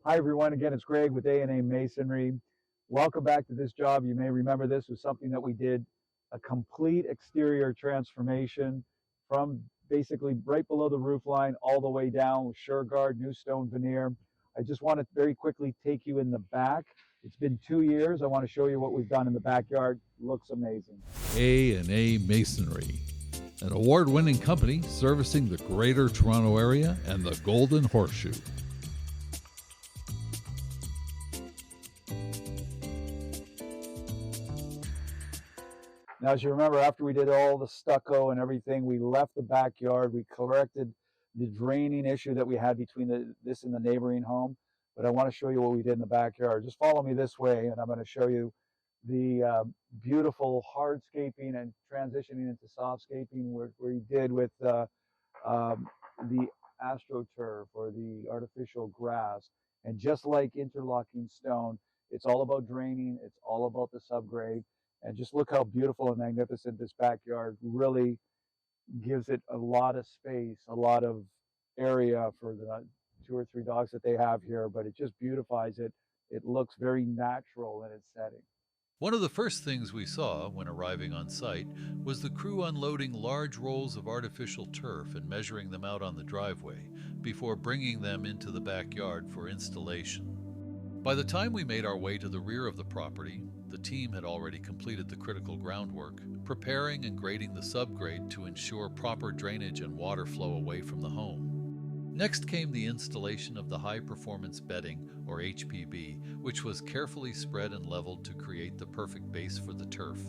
Hi everyone, again it's Greg with A&A Masonry. Welcome back to this job. You may remember this was something that we did, a complete exterior transformation from basically right below the roof line all the way down with SureGuard, new stone veneer. I just want to very quickly take you in the back. It's been 2 years. I want to show you what we've done in the backyard. Looks amazing. A&A Masonry, an award-winning company servicing the Greater Toronto Area and the Golden Horseshoe. Now, as you remember, after we did all the stucco and everything, we left the backyard. We corrected the draining issue that we had between this and the neighboring home. But I want to show you what we did in the backyard. Just follow me this way, and I'm going to show you the beautiful hardscaping and transitioning into softscaping where we did with the AstroTurf or the artificial grass. And just like interlocking stone, it's all about draining. It's all about the subgrade. And just look how beautiful and magnificent this backyard really gives it a lot of space, a lot of area for the 2 or 3 dogs that they have here, but it just beautifies it. It looks very natural in its setting. One of the first things we saw when arriving on site was the crew unloading large rolls of artificial turf and measuring them out on the driveway before bringing them into the backyard for installation. By the time we made our way to the rear of the property, the team had already completed the critical groundwork, preparing and grading the subgrade to ensure proper drainage and water flow away from the home. Next came the installation of the high-performance bedding, or HPB, which was carefully spread and leveled to create the perfect base for the turf.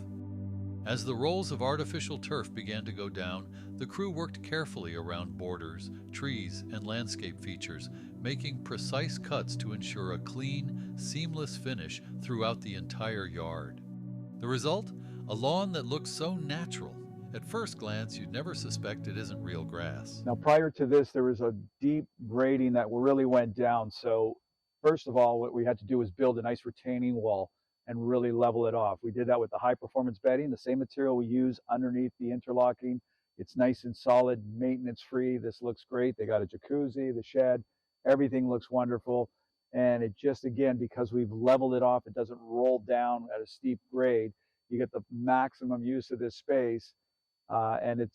As the rolls of artificial turf began to go down, the crew worked carefully around borders, trees, and landscape features, making precise cuts to ensure a clean, seamless finish throughout the entire yard. The result? A lawn that looks so natural. At first glance, you'd never suspect it isn't real grass. Now, prior to this, there was a deep grading that really went down. So first of all, what we had to do was build a nice retaining wall and really level it off. We did that with the high performance bedding, the same material we use underneath the interlocking. It's nice and solid, maintenance free. This looks great. They got a jacuzzi, the shed, everything looks wonderful. And it just, again, because we've leveled it off, it doesn't roll down at a steep grade. You get the maximum use of this space. And it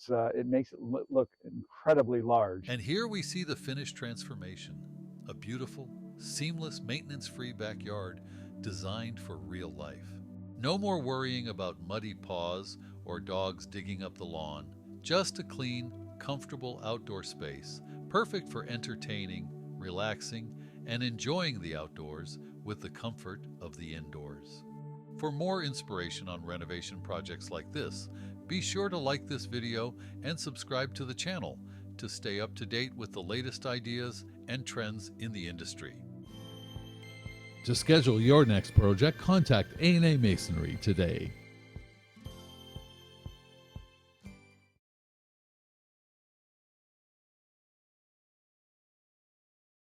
makes it look incredibly large. And here we see the finished transformation. A beautiful, seamless, maintenance-free backyard designed for real life. No more worrying about muddy paws or dogs digging up the lawn. Just a clean, comfortable outdoor space, perfect for entertaining, relaxing, and enjoying the outdoors with the comfort of the indoors. For more inspiration on renovation projects like this, be sure to like this video and subscribe to the channel to stay up to date with the latest ideas and trends in the industry. To schedule your next project, contact A&A Masonry today.